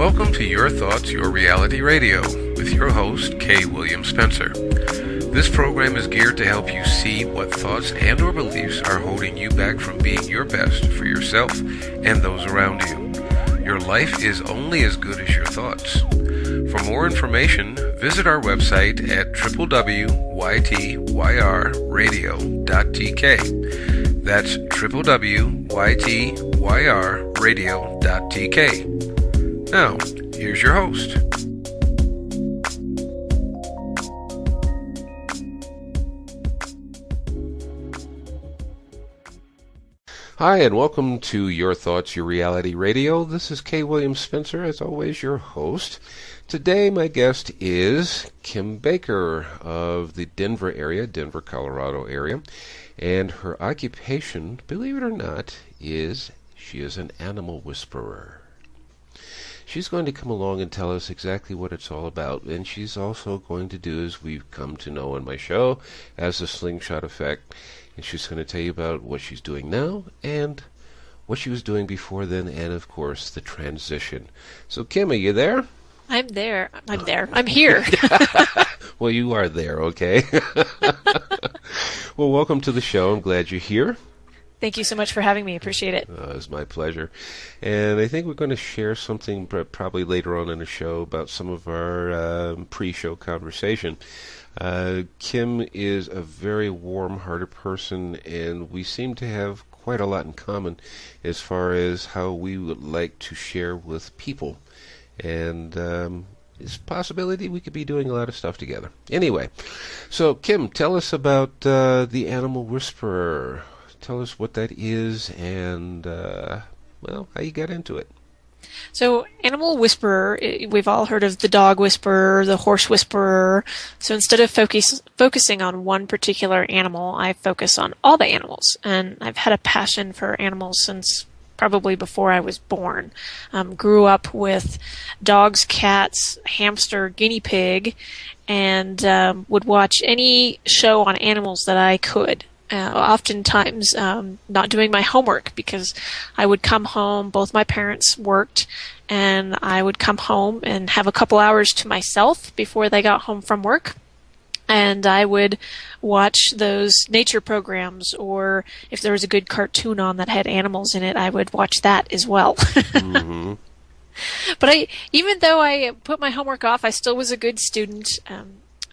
Welcome to Your Thoughts, Your Reality Radio with your host, K. William Spencer. This program is geared to help you see what thoughts and or beliefs are holding you back from being your best for yourself and those around you. Your life is only as good as your thoughts. For more information, visit our website at www.ytyrradio.tk. That's www.ytyrradio.tk. Now, here's your host. Hi, and welcome to Your Thoughts, Your Reality Radio. This is K. William Spencer, as always, your host. Today, my guest is Kim Baker of the Denver area, Denver, Colorado area. And her occupation, believe it or not, is she is an animal whisperer. She's going to come along and tell us exactly what it's all about. And she's also going to do, as we've come to know on my show, as a slingshot effect. And she's going to tell you about what she's doing now and what she was doing before then, and, of course, the transition. So, Kim, are you there? I'm there. I'm here. Well, you are there, okay? Well, welcome to the show. I'm glad you're here. Thank you so much for having me. Appreciate it. It's my pleasure. And I think we're going to share something probably later on in the show about some of our pre-show conversation. Kim is a very warm-hearted person, and we seem to have quite a lot in common as far as how we would like to share with people. And it's a possibility we could be doing a lot of stuff together. Anyway, so Kim, tell us about the Animal Whisperer. Tell us what that is and, how you got into it. So, Animal Whisperer, we've all heard of the dog whisperer, the horse whisperer. So instead of focusing on one particular animal, I focus on all the animals. And I've had a passion for animals since probably before I was born. Grew up with dogs, cats, hamster, guinea pig, and would watch any show on animals that I could. Oftentimes not doing my homework because I would come home, both my parents worked, and I would come home and have a couple hours to myself before they got home from work. And I would watch those nature programs, or if there was a good cartoon on that had animals in it, I would watch that as well. Mm-hmm. But even though I put my homework off, I still was a good student.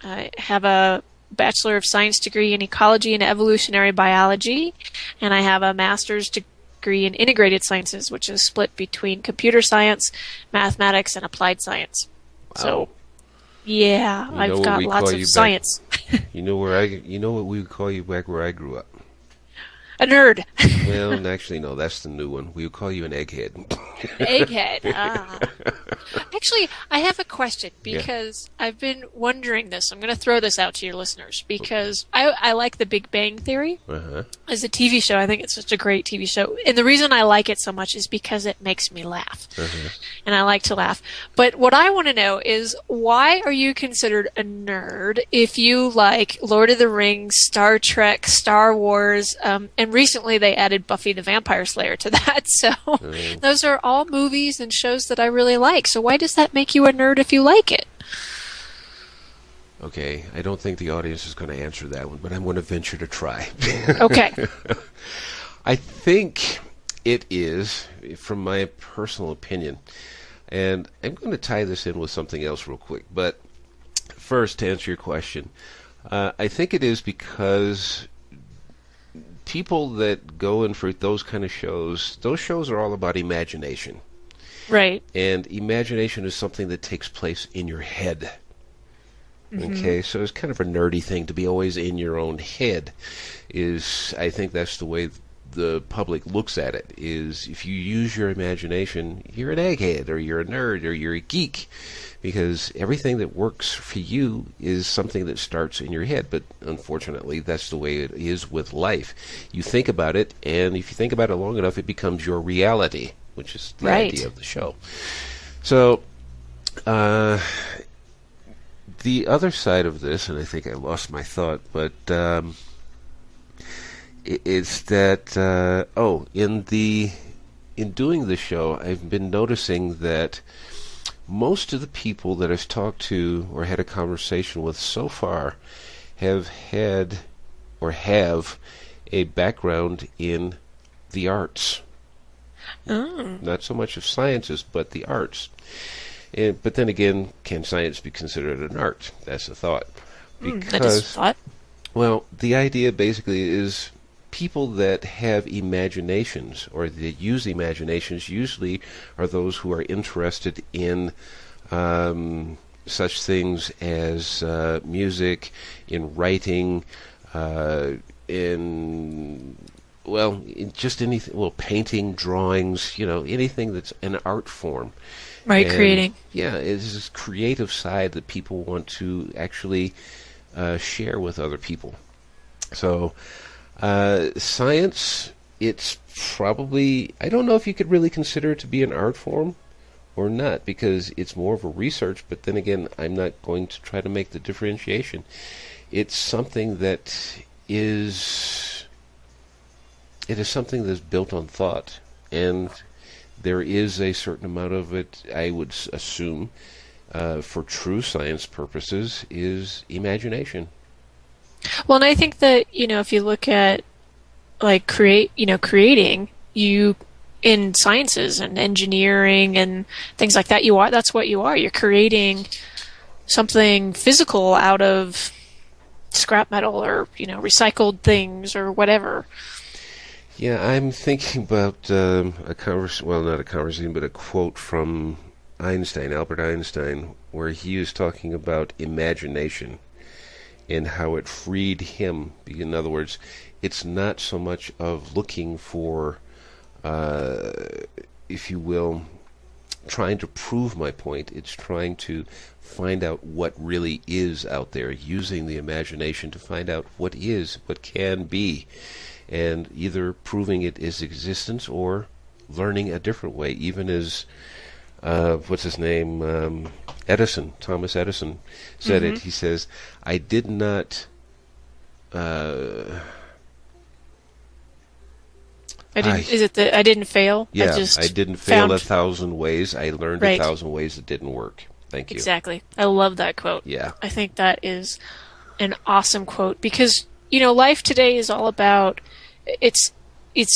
I have a Bachelor of Science degree in Ecology and Evolutionary Biology, and I have a Master's degree in Integrated Sciences, which is split between computer science, mathematics, and applied science. Wow. So, yeah, I've got lots of science. You know what we would call you back where I grew up? A nerd. Well, actually, no, that's the new one. We would call you an egghead. Egghead. Ah. Actually, I have a question because I've been wondering this. I'm going to throw this out to your listeners because I like The Big Bang Theory as a TV show. I think it's such a great TV show. And the reason I like it so much is because it makes me laugh. And I like to laugh. But what I want to know is, why are you considered a nerd if you like Lord of the Rings, Star Trek, Star Wars, and recently they added Buffy the Vampire Slayer to that. So those are all movies and shows that I really like. So why does that make you a nerd if you like it? Okay, I don't think the audience is going to answer that one, but I'm going to venture to try. Okay. I think it is, from my personal opinion, and I'm going to tie this in with something else real quick, but first, to answer your question, I think it is because people that go in for those kind of shows, those shows are all about imagination. Right. And imagination is something that takes place in your head. Okay, so it's kind of a nerdy thing to be always in your own head. I think that's the way the public looks at it, is if you use your imagination, you're an egghead, or you're a nerd, or you're a geek, because everything that works for you is something that starts in your head. But unfortunately, that's the way it is with life. You think about it, and if you think about it long enough, it becomes your reality, which is the idea of the show. So, the other side of this, and I think I lost my thought, but it's that in doing the show, I've been noticing that most of the people that I've talked to or had a conversation with so far have had or have a background in the arts. Not so much of sciences, but the arts. But then again, can science be considered an art? That's a thought. That is a thought. Well, the idea basically is people that have imaginations or that use imaginations usually are those who are interested in such things as music, in writing, in just anything, painting, drawings, anything that's an art form. Right, and creating. Yeah, it's this creative side that people want to actually share with other people. So, science, it's probably, I don't know if you could really consider it to be an art form or not, because it's more of a research, but then again, I'm not going to try to make the differentiation. It's something that is something that's built on thought, and there is a certain amount of it, I would assume, for true science purposes, is imagination. Well, and I think that, if you look at, creating, you, in sciences and engineering and things like that, that's what you are. You're creating something physical out of scrap metal or, recycled things or whatever. Yeah, I'm thinking about not a conversation, but a quote from Albert Einstein, where he was talking about imagination and how it freed him. In other words, it's not so much of looking for, if you will, trying to prove my point. It's trying to find out what really is out there, using the imagination to find out what can be, and either proving it is existence or learning a different way, even as what's his name, Thomas Edison said it. He says, I did not I didn't fail? Yeah, I didn't fail 1,000 ways. I learned 1,000 ways that didn't work. Thank you. Exactly. I love that quote. Yeah. I think that is an awesome quote because, life today is all about, it's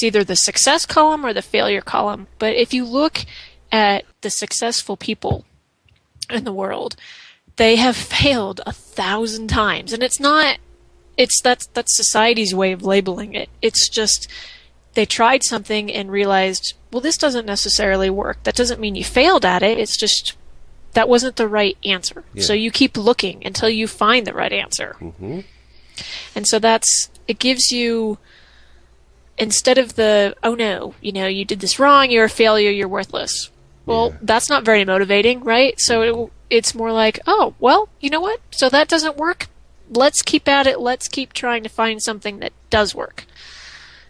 either the success column or the failure column. But if you look at the successful people in the world, they have failed 1,000 times. And that's society's way of labeling it. It's just, they tried something and realized, well, this doesn't necessarily work. That doesn't mean you failed at it. It's just, that wasn't the right answer. Yeah. So you keep looking until you find the right answer. Mm-hmm. And so it gives you, instead of the, oh no, you did this wrong, you're a failure, you're worthless. Well, that's not very motivating, right? So it's more like, oh, well, you know what? So that doesn't work. Let's keep at it. Let's keep trying to find something that does work.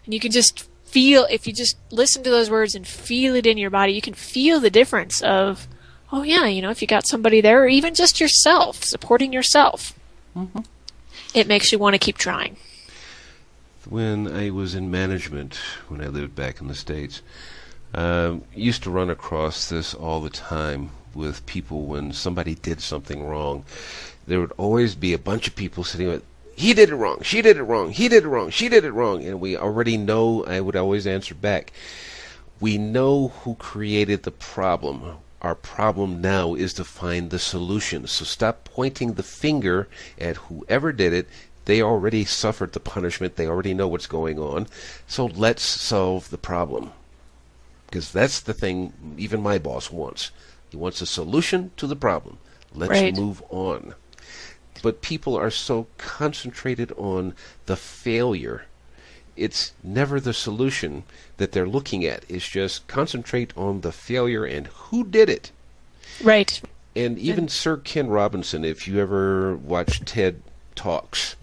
And you can just feel, if you just listen to those words and feel it in your body, you can feel the difference of, oh yeah, if you got somebody there, or even just yourself, supporting yourself, it makes you want to keep trying. When I was in management, when I lived back in the States, used to run across this all the time with people when somebody did something wrong. There would always be a bunch of people sitting with, he did it wrong, she did it wrong, he did it wrong, she did it wrong. And we already know, I would always answer back, we know who created the problem. Our problem now is to find the solution. So stop pointing the finger at whoever did it. They already suffered the punishment. They already know what's going on. So let's solve the problem. Because that's the thing even my boss wants. He wants a solution to the problem. Let's move on. But people are so concentrated on the failure. It's never the solution that they're looking at. It's just concentrate on the failure and who did it. Right. And even Sir Ken Robinson, if you ever watch TED Talks,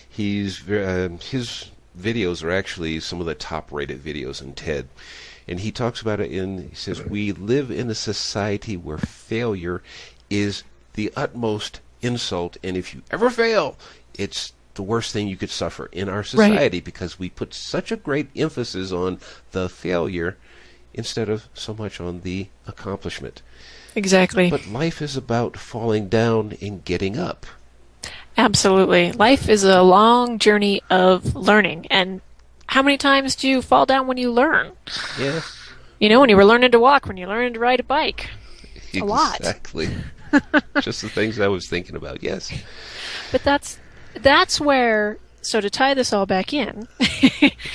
his videos are actually some of the top-rated videos in TED. And he talks about it he says, we live in a society where failure is the utmost insult. And if you ever fail, it's the worst thing you could suffer in our society because we put such a great emphasis on the failure instead of so much on the accomplishment. Exactly. But life is about falling down and getting up. Absolutely. Life is a long journey of learning. And how many times do you fall down when you learn? Yeah. When you were learning to walk, when you're learning to ride a bike. A lot. Exactly. Just the things I was thinking about, yes. But that's where, so to tie this all back in,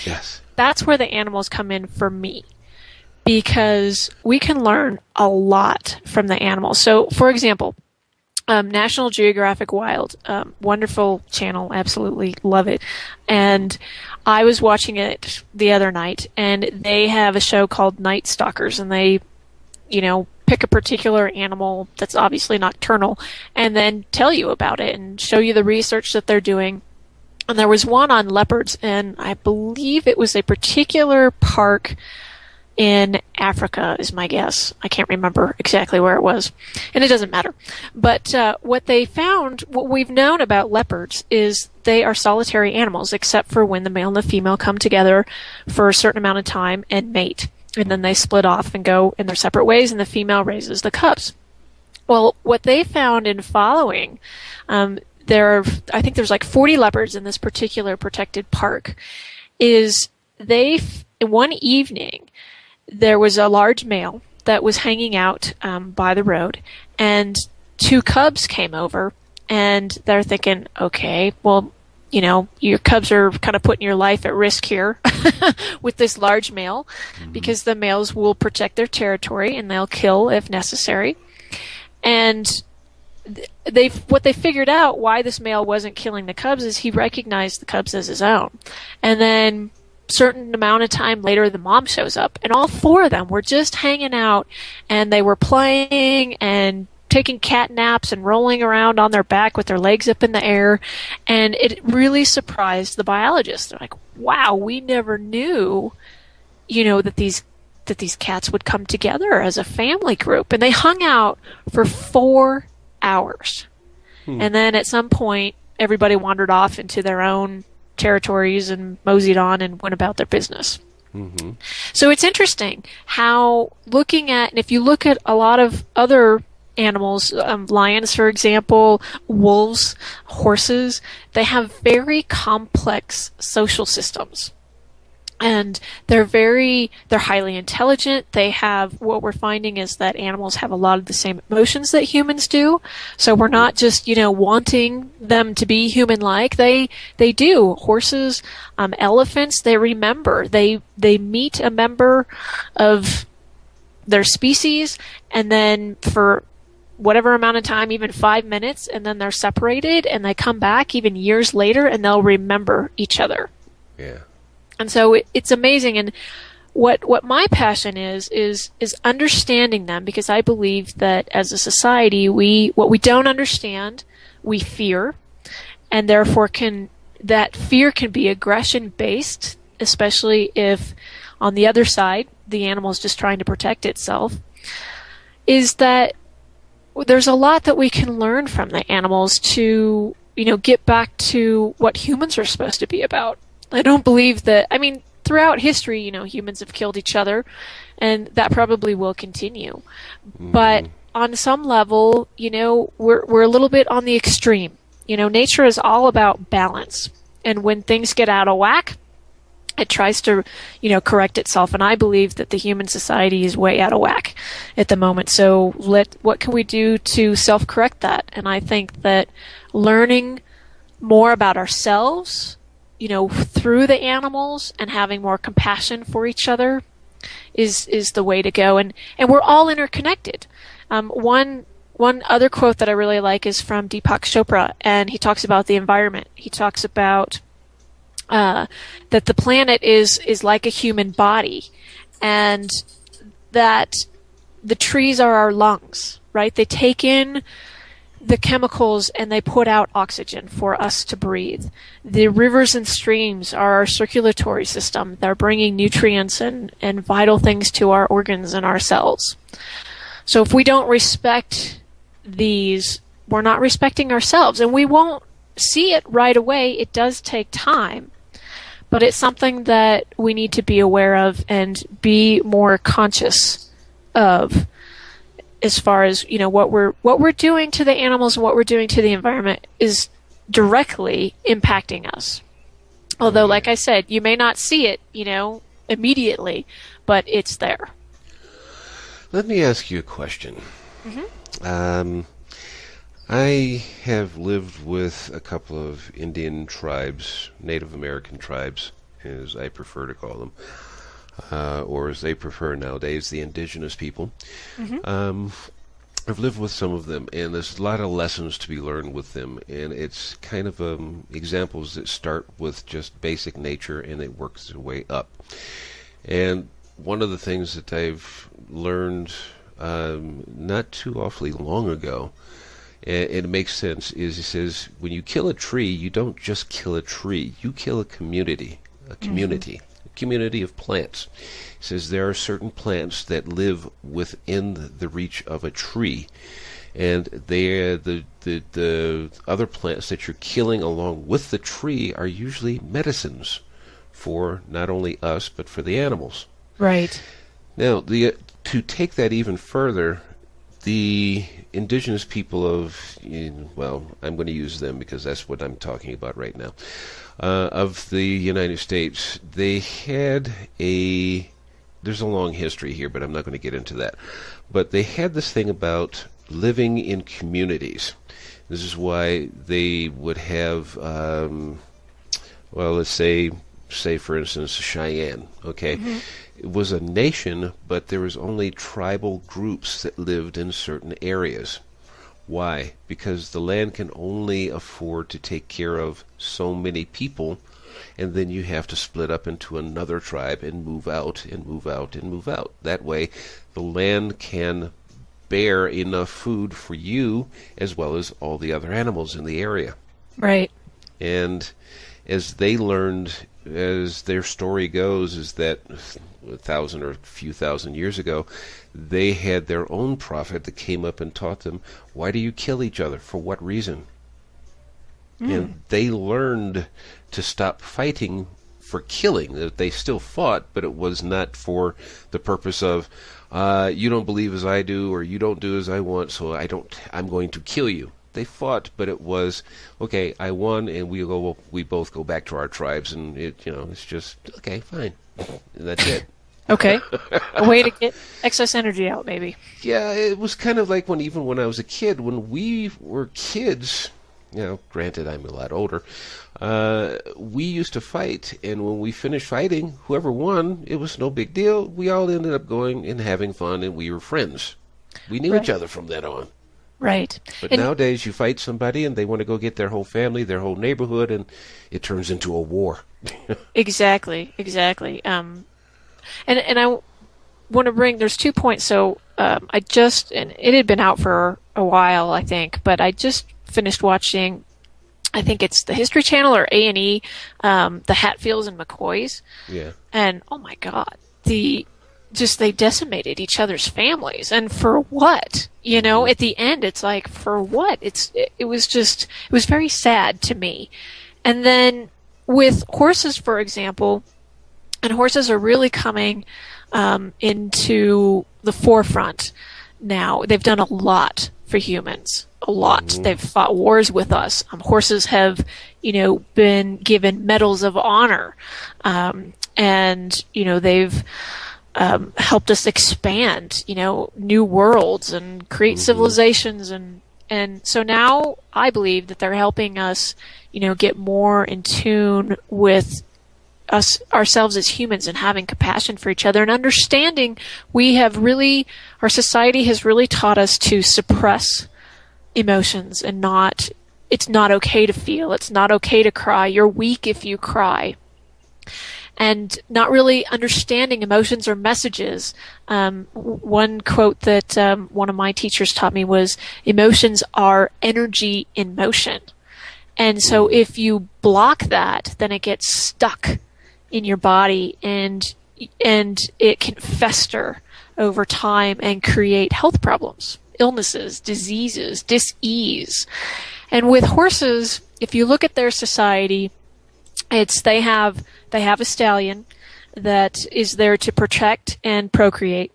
Yes. that's where the animals come in for me. Because we can learn a lot from the animals. So, for example, National Geographic Wild, wonderful channel, absolutely love it. And I was watching it the other night, and they have a show called Night Stalkers, and they, pick a particular animal that's obviously nocturnal, and then tell you about it and show you the research that they're doing. And there was one on leopards, and I believe it was a particular park in Africa, is my guess. I can't remember exactly where it was, and it doesn't matter. But what they found, what we've known about leopards, is they are solitary animals, except for when the male and the female come together for a certain amount of time and mate. And then they split off and go in their separate ways, and the female raises the cubs. Well, what they found in following, I think there's like 40 leopards in this particular protected park, is one evening, there was a large male that was hanging out by the road, and 2 cubs came over, and they're thinking, okay, well, your cubs are kind of putting your life at risk here with this large male, because the males will protect their territory and they'll kill if necessary. And what they figured out why this male wasn't killing the cubs is he recognized the cubs as his own. And then certain amount of time later, the mom shows up, and all 4 of them were just hanging out, and they were playing and taking cat naps and rolling around on their back with their legs up in the air. And it really surprised the biologists. They're like, wow, we never knew, that these cats would come together as a family group. And they hung out for 4 hours. And then at some point, everybody wandered off into their own territories and moseyed on and went about their business. Mm-hmm. So it's interesting how and if you look at a lot of other animals, lions, for example, wolves, horses, they have very complex social systems. And they're highly intelligent. What we're finding is that animals have a lot of the same emotions that humans do. So we're not just, wanting them to be human-like. They do. Horses, elephants, they remember. They meet a member of their species, and then for whatever amount of time, even 5 minutes, and then they're separated, and they come back even years later, and they'll remember each other. Yeah. And so it's amazing. And what my passion is understanding them, because I believe that as a society, what we don't understand, we fear, and therefore that fear can be aggression based, especially if on the other side, the animal is just trying to protect itself, is that there's a lot that we can learn from the animals to, get back to what humans are supposed to be about. I don't believe that, throughout history, humans have killed each other, and that probably will continue. But on some level, we're a little bit on the extreme. Nature is all about balance. And when things get out of whack, it tries to, correct itself. And I believe that the human society is way out of whack at the moment. So what can we do to self-correct that? And I think that learning more about ourselves, through the animals, and having more compassion for each other is the way to go. And we're all interconnected. One other quote that I really like is from Deepak Chopra, and he talks about the environment. He talks about that the planet is like a human body, and that the trees are our lungs, right? They take in the chemicals and they put out oxygen for us to breathe. The rivers and streams are our circulatory system. They're bringing nutrients and vital things to our organs and our cells. So if we don't respect these, we're not respecting ourselves, and we won't see it right away. It does take time, but it's something that we need to be aware of and be more conscious of. as far as, what we're doing to the animals and what we're doing to the environment is directly impacting us. Although, like I said, you may not see it, immediately, but it's there. Let me ask you a question. Mm-hmm. I have lived with a couple of Indian tribes, Native American tribes, as I prefer to call them, or as they prefer nowadays, the indigenous people. Mm-hmm. I've lived with some of them, and there's a lot of lessons to be learned with them, and it's kind of examples that start with just basic nature, and it works their way up. And one of the things that I've learned not too awfully long ago, and it makes sense, is he says, when you kill a tree, you don't just kill a tree, you kill a community, Mm-hmm. a community of plants. He says there are certain plants that live within the reach of a tree, and the other plants that you're killing along with the tree are usually medicines for not only us but for the animals. Right. Now, to take that even further, the indigenous people of, well, I'm going to use them because that's what I'm talking about right now, of the United States, they had there's a long history here, but I'm not going to get into that. But they had this thing about living in communities. This is why they would have, well, let's say for instance, Cheyenne, okay? Mm-hmm. It was a nation, but there was only tribal groups that lived in certain areas. Why? Because the land can only afford to take care of so many people, and then you have to split up into another tribe and move out and move out and move out. That way, the land can bear enough food for you as well as all the other animals in the area. Right. And as they learned, as their story goes, is that 1,000 or a few thousand years ago, they had their own prophet that came up and taught them, why do you kill each other? For what reason? And they learned to stop fighting for killing. They still fought, but it was not for the purpose of, you don't believe as I do, or you don't do as I want, so I'm going to kill you. They fought, but it was, okay, I won, and we both go back to our tribes, and it's just, okay, fine. And that's it. Okay. A way to get excess energy out, maybe. Yeah, it was kind of like even when I was a kid, when we were kids, granted I'm a lot older, we used to fight, and when we finished fighting, whoever won, it was no big deal. We all ended up going and having fun, and we were friends. We knew each other from then on. Right. But nowadays, you fight somebody, and they want to go get their whole family, their whole neighborhood, and it turns into a war. Exactly. And I want to bring, there's 2 points. So and it had been out for a while, I think, but I just finished watching, I think it's the History Channel or A&E, the Hatfields and McCoys. Yeah. And, oh my God, they decimated each other's families. And for what? At the end, it's like, for what? It was very sad to me. And then with horses, for example, and horses are really coming into the forefront now. They've done a lot for humans. A lot. Mm-hmm. They've fought wars with us. Horses have, been given medals of honor. And, they've helped us expand, new worlds and create civilizations. And so now I believe that they're helping us, get more in tune with ourselves as humans and having compassion for each other and understanding our society has really taught us to suppress emotions and it's not okay to feel. It's not okay to cry. You're weak if you cry. And not really understanding emotions or messages. One quote that one of my teachers taught me was, emotions are energy in motion. And so if you block that, then it gets stuck in your body and it can fester over time and create health problems, illnesses, diseases, dis-ease. And with horses, if you look at their society, they have a stallion that is there to protect and procreate.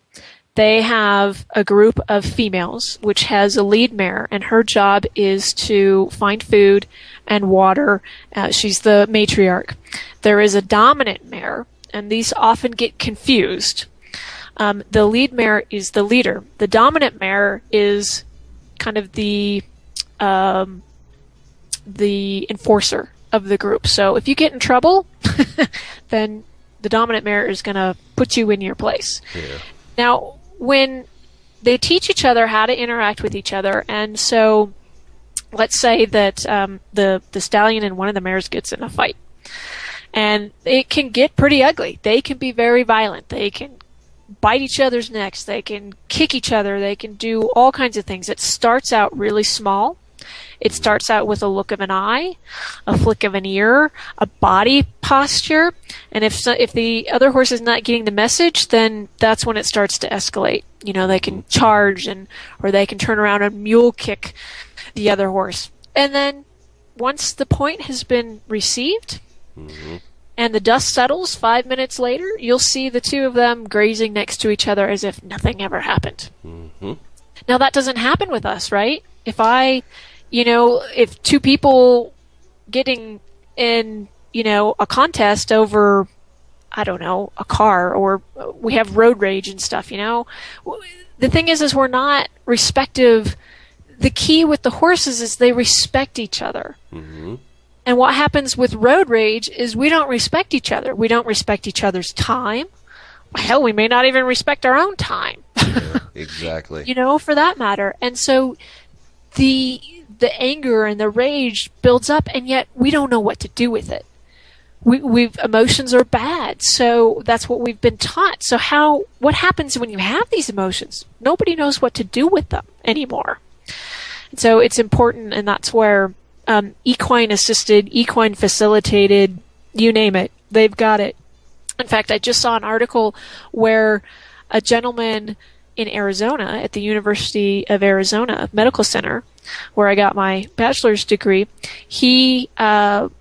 they have a group of females, which has a lead mare, and her job is to find food and water. She's the matriarch. There is a dominant mare, and these often get confused. The lead mare is the leader. The dominant mare is kind of the enforcer of the group. So if you get in trouble, then the dominant mare is going to put you in your place. Yeah. Now, when they teach each other how to interact with each other, and so let's say that the stallion and one of the mares gets in a fight, and it can get pretty ugly. They can be very violent. They can bite each other's necks. They can kick each other. They can do all kinds of things. It starts out really small. It starts out with a look of an eye, a flick of an ear, a body posture, and if the other horse is not getting the message, then that's when it starts to escalate. You know, they can charge or they can turn around and mule kick the other horse. And then once the point has been received, and the dust settles 5 minutes later, you'll see the two of them grazing next to each other as if nothing ever happened. Now that doesn't happen with us, right? If two people getting in, a contest over, I don't know, a car, or we have road rage and stuff, the thing is we're not respective. The key with the horses is they respect each other. And what happens with road rage is we don't respect each other. We don't respect each other's time. Hell, we may not even respect our own time. Yeah, exactly. For that matter. And so the anger and the rage builds up, and yet we don't know what to do with it. Emotions are bad, so that's what we've been taught. So what happens when you have these emotions? Nobody knows what to do with them anymore. And so it's important, and that's where equine assisted, equine facilitated, you name it, they've got it. In fact, I just saw an article where a gentleman in Arizona at the University of Arizona Medical Center, where I got my bachelor's degree, he has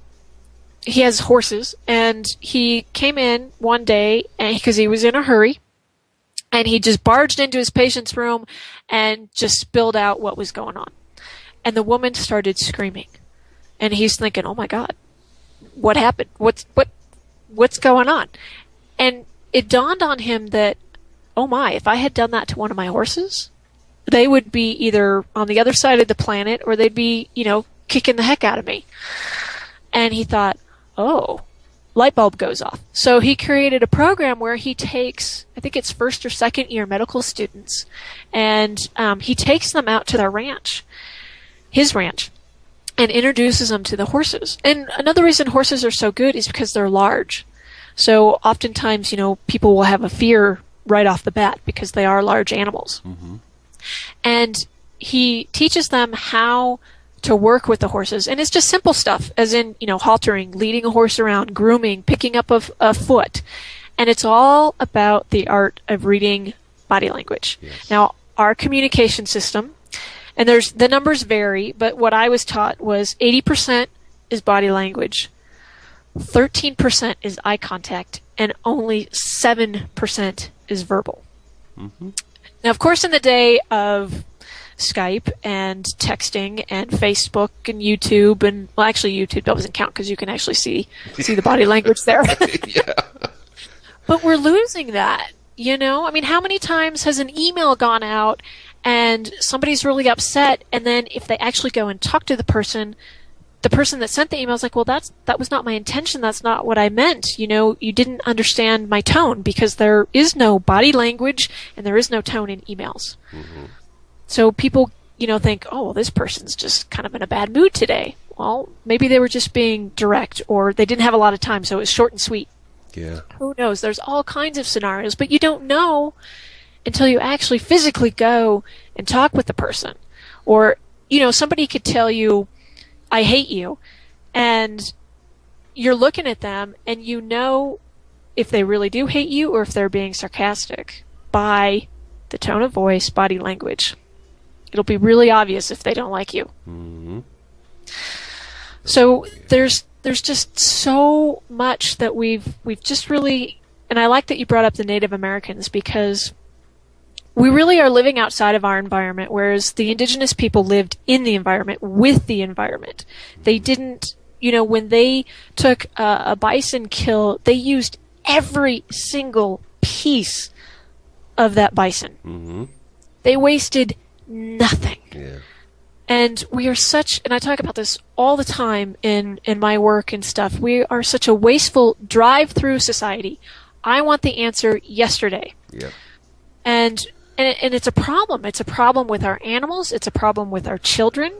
horses, and he came in one day because he was in a hurry, and he just barged into his patient's room and just spilled out what was going on. And the woman started screaming, and he's thinking, "Oh my God, what happened? What's going on?" And it dawned on him that, oh my, if I had done that to one of my horses, they would be either on the other side of the planet, or they'd be, kicking the heck out of me. And he thought, oh, light bulb goes off. So he created a program where he takes, I think it's first or second year medical students, and he takes them out to their ranch, his ranch, and introduces them to the horses. And another reason horses are so good is because they're large. So oftentimes, people will have a fear right off the bat because they are large animals. And he teaches them how to work with the horses. And it's just simple stuff, as in, haltering, leading a horse around, grooming, picking up a foot. And it's all about the art of reading body language. Yes. Now, our communication system, and the numbers vary, but what I was taught was 80% is body language, 13% is eye contact, and only 7% is verbal. Now, of course, in the day of Skype and texting and Facebook and YouTube, and well, actually YouTube doesn't count because you can actually see the body language there. Yeah. But we're losing that, how many times has an email gone out and somebody's really upset, and then if they actually go and talk to the person that sent the email is like, well, that was not my intention. That's not what I meant. You didn't understand my tone, because there is no body language and there is no tone in emails. So people, think, oh, well, this person's just kind of in a bad mood today. Well, maybe they were just being direct, or they didn't have a lot of time, so it was short and sweet. Yeah. Who knows? There's all kinds of scenarios, but you don't know until you actually physically go and talk with the person. Or, somebody could tell you, I hate you, and you're looking at them and if they really do hate you or if they're being sarcastic by the tone of voice, body language. It'll be really obvious if they don't like you. So there's just so much that we've just really, and I like that you brought up the Native Americans, because we really are living outside of our environment, whereas the indigenous people lived in the environment, with the environment. They didn't, when they took a bison kill, they used every single piece of that bison. Mm-hmm. They wasted nothing. Yeah. And we are and I talk about this all the time in my work and stuff, we are such a wasteful drive-through society. I want the answer yesterday. Yeah. And it's a problem. It's a problem with our animals. It's a problem with our children,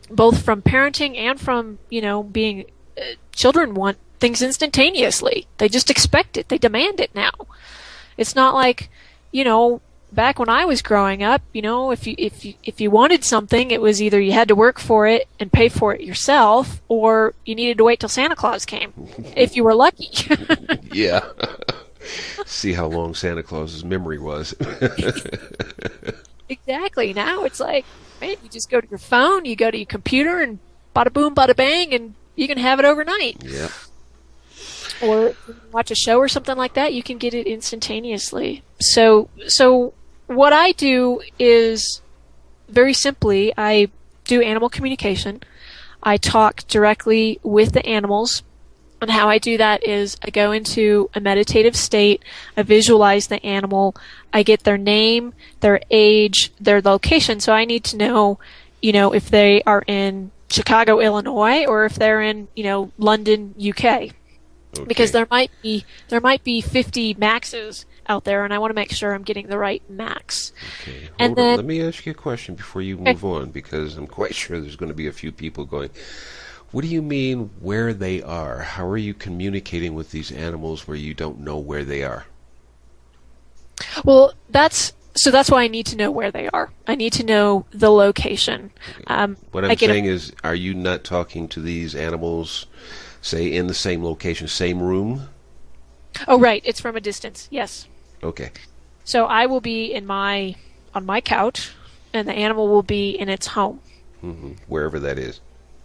both from parenting and from, being, children want things instantaneously. They just expect it. They demand it now. It's not like, back when I was growing up, if you wanted something, it was either you had to work for it and pay for it yourself, or you needed to wait till Santa Claus came, if you were lucky. Yeah. See how long Santa Claus's memory was. Exactly. Now it's like, man, you just go to your phone, you go to your computer, and bada boom, bada bang, and you can have it overnight. Yeah. Or watch a show or something like that, you can get it instantaneously. So what I do is, very simply, I do animal communication. I talk directly with the animals. And how I do that is I go into a meditative state, I visualize the animal, I get their name, their age, their location. So I need to know, if they are in Chicago, Illinois, or if they're in, London, UK. Okay. Because there might be 50 maxes out there, and I want to make sure I'm getting the right max. Okay. Hold on. Let me ask you a question before you move on, because I'm quite sure there's going to be a few people going, what do you mean where they are? How are you communicating with these animals where you don't know where they are? Well, that's why I need to know where they are. I need to know the location. Okay. What I'm saying is, are you not talking to these animals, say, in the same location, same room? Oh, right. It's from a distance. Yes. Okay. So I will be on my couch, and the animal will be in its home. Mm-hmm. Wherever that is.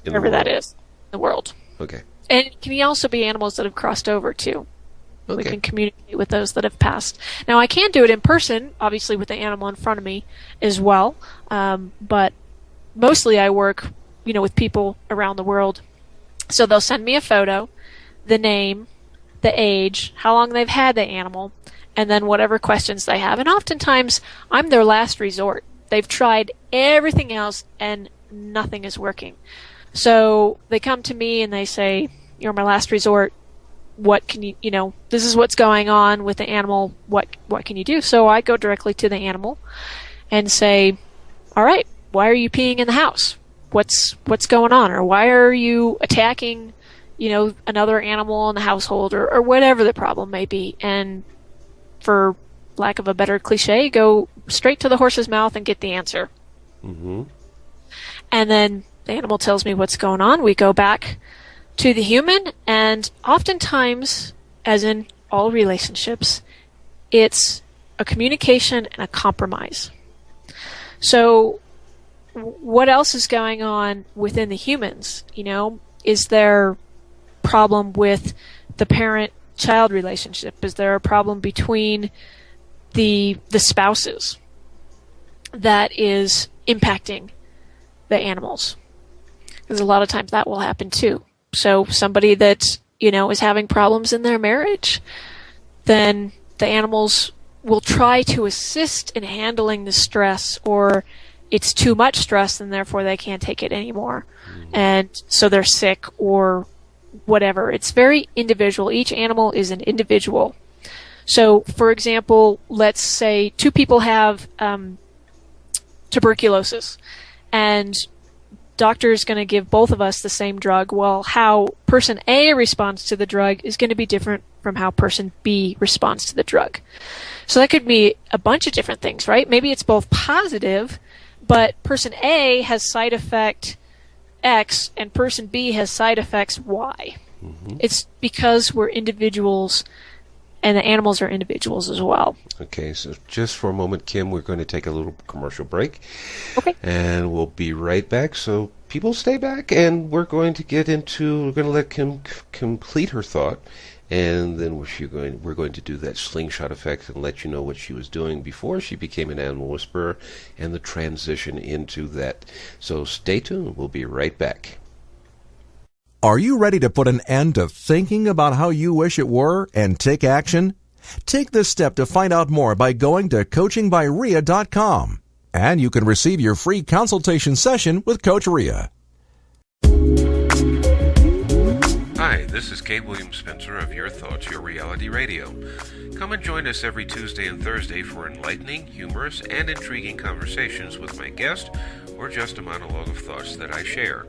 Wherever that is in the world. Okay. And it can also be animals that have crossed over, too. Okay. We can communicate with those that have passed. Now, I can do it in person, obviously with the animal in front of me as well. But mostly I work, with people around the world. So they'll send me a photo, the name, the age, how long they've had the animal, and then whatever questions they have. And oftentimes, I'm their last resort. They've tried everything else, and nothing is working. So they come to me and they say, you're my last resort. What can you, this is what's going on with the animal. What can you do? So I go directly to the animal and say, all right, why are you peeing in the house? What's going on? Or why are you attacking, another animal in the household, or whatever the problem may be? And for lack of a better cliche, go straight to the horse's mouth and get the answer. Mm-hmm. And then the animal tells me what's going on. We go back to the human, and oftentimes, as in all relationships, it's a communication and a compromise. So what else is going on within the humans? Is there problem with the parent-child relationship? Is there a problem between the spouses that is impacting the animals? Because a lot of times that will happen too. So somebody that, is having problems in their marriage, then the animals will try to assist in handling the stress, or it's too much stress and therefore they can't take it anymore. And so they're sick or whatever. It's very individual. Each animal is an individual. So, for example, let's say two people have tuberculosis, and doctor is going to give both of us the same drug. Well, how person A responds to the drug is going to be different from how person B responds to the drug. So that could be a bunch of different things, right? Maybe it's both positive, but person A has side effect X and person B has side effects Y. Mm-hmm. It's because we're individuals, and the animals are individuals as well. Okay, so just for a moment, Kim, we're going to take a little commercial break. Okay. And we'll be right back. So people stay back, and we're going to let Kim complete her thought, and then we're going to do that slingshot effect and let you know what she was doing before she became an animal whisperer and the transition into that. So stay tuned. We'll be right back. Are you ready to put an end to thinking about how you wish it were and take action? Take this step to find out more by going to coachingbyria.com. And you can receive your free consultation session with Coach Ria. Hi, this is K. William Spencer of Your Thoughts, Your Reality Radio. Come and join us every Tuesday and Thursday for enlightening, humorous, and intriguing conversations with my guest or just a monologue of thoughts that I share,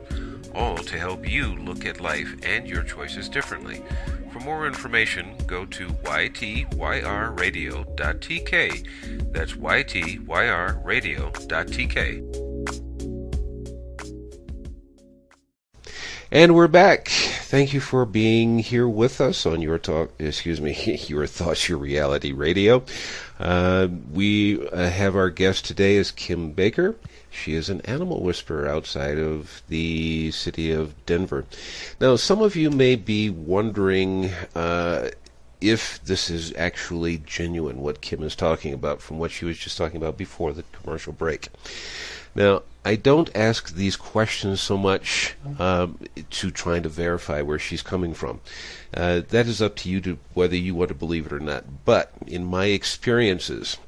all to help you look at life and your choices differently. For more information, go to YTYRradio.tk. That's YTYRradio.tk. And we're back. Thank you for being here with us on Your Thoughts, Your Reality Radio. We have our guest today is Kim Baker. She is an animal whisperer outside of the city of Denver. Now, some of you may be wondering if this is actually genuine, what Kim is talking about from what she was just talking about before the commercial break. Now, I don't ask these questions so much to trying to verify where she's coming from. That is up to you to whether you want to believe it or not. But in my experiences,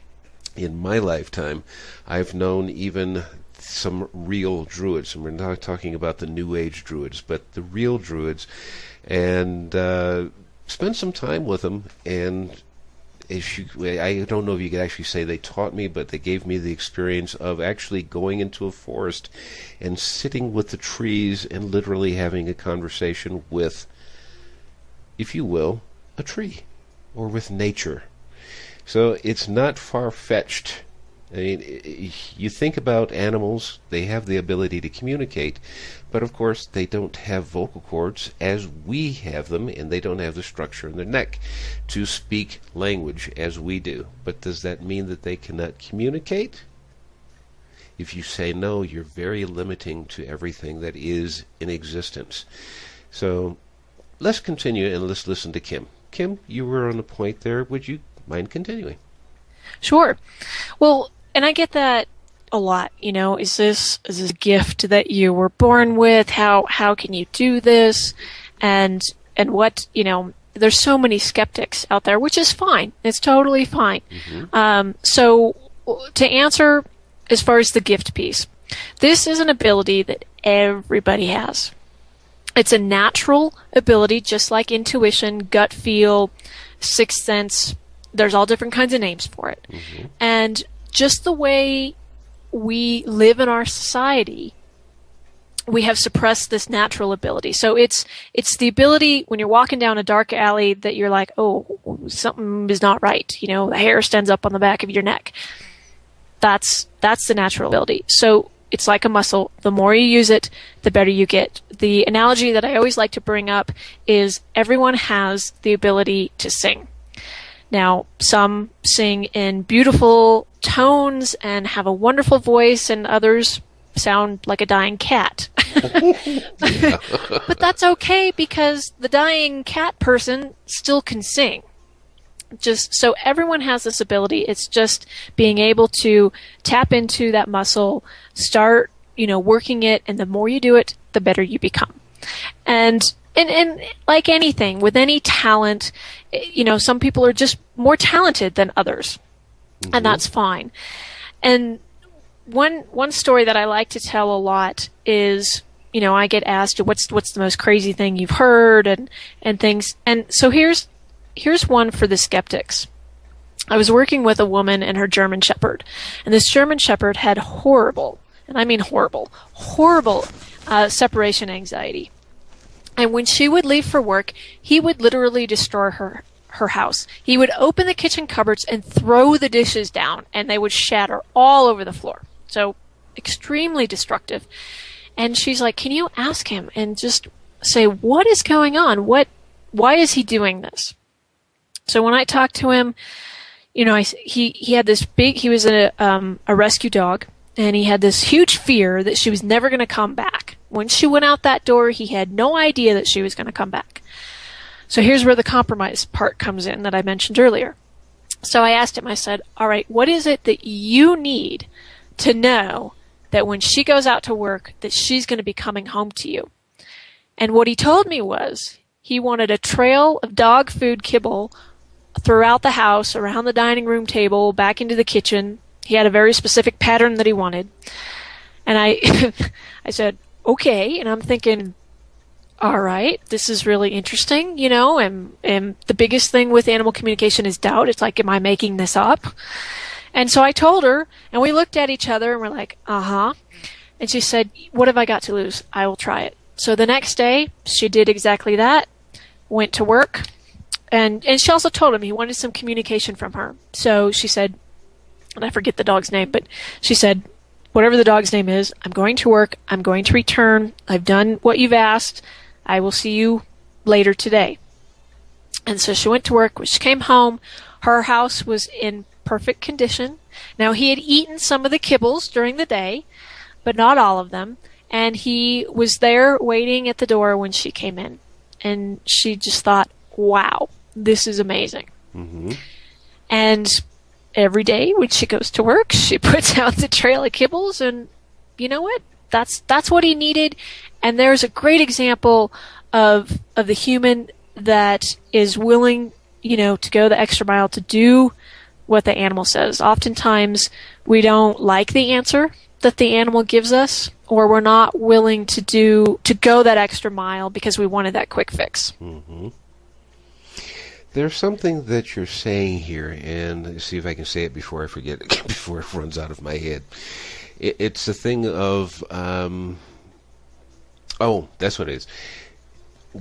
in my lifetime, I've known even some real druids, and we're not talking about the New Age druids, but the real druids, and spent some time with them, and I don't know if you could actually say they taught me, but they gave me the experience of actually going into a forest and sitting with the trees and literally having a conversation with, if you will, a tree, or with nature. So it's not far-fetched. I mean, you think about animals, they have the ability to communicate, but of course they don't have vocal cords as we have them, and they don't have the structure in their neck to speak language as we do. But does that mean that they cannot communicate? If you say no, you're very limiting to everything that is in existence. So let's continue and let's listen to Kim. Kim, you were on a point there. Would you mind continuing? Sure. Well, and I get that a lot, is this a gift that you were born with? How can you do this? And what, there's so many skeptics out there, which is fine. It's totally fine. Mm-hmm. So to answer as far as the gift piece, this is an ability that everybody has. It's a natural ability, just like intuition, gut feel, sixth sense. There's all different kinds of names for it. Mm-hmm. And just the way we live in our society, we have suppressed this natural ability. So it's the ability when you're walking down a dark alley that you're like, oh, something is not right. The hair stands up on the back of your neck. That's the natural ability. So it's like a muscle. The more you use it, the better you get. The analogy that I always like to bring up is everyone has the ability to sing. Now, some sing in beautiful tones and have a wonderful voice, and others sound like a dying cat. But that's okay, because the dying cat person still can sing. Just so everyone has this ability. It's just being able to tap into that muscle, start, working it, and the more you do it, the better you become. And like anything, with any talent, some people are just more talented than others. Mm-hmm. And that's fine. And one story that I like to tell a lot is, I get asked, what's the most crazy thing you've heard and things. And so here's one for the skeptics. I was working with a woman and her German Shepherd. And this German Shepherd had horrible, and I mean horrible, separation anxiety. And when she would leave for work, he would literally destroy her house. He would open the kitchen cupboards and throw the dishes down, and they would shatter all over the floor. So extremely destructive. And she's like, can you ask him and just say, what is going on? Why is he doing this? So when I talked to him, he had this he was a rescue dog, and he had this huge fear that she was never going to come back. When she went out that door, he had no idea that she was going to come back. So here's where the compromise part comes in that I mentioned earlier. So I asked him, I said, all right, what is it that you need to know that when she goes out to work, that she's going to be coming home to you? And what he told me was he wanted a trail of dog food kibble throughout the house, around the dining room table, back into the kitchen. He had a very specific pattern that he wanted. And I said, okay. And I'm thinking, all right, this is really interesting, and the biggest thing with animal communication is doubt. It's like, am I making this up? And so I told her, and we looked at each other, and we're like, uh-huh. And she said, what have I got to lose? I will try it. So the next day, she did exactly that, went to work, and she also told him he wanted some communication from her. So she said, and I forget the dog's name, but she said, whatever the dog's name is, I'm going to work, I'm going to return, I've done what you've asked, I will see you later today. And so she went to work. When she came home, her house was in perfect condition. Now, he had eaten some of the kibbles during the day, but not all of them. And he was there waiting at the door when she came in. And she just thought, wow, this is amazing. Mm-hmm. And every day when she goes to work, she puts out the trail of kibbles, and you know what? That's what he needed. And there's a great example of the human that is willing, to go the extra mile to do what the animal says. Oftentimes, we don't like the answer that the animal gives us, or we're not willing to go that extra mile because we wanted that quick fix. Mm-hmm. There's something that you're saying here, and see if I can say it before I forget it, before it runs out of my head. It's a thing of, that's what it is.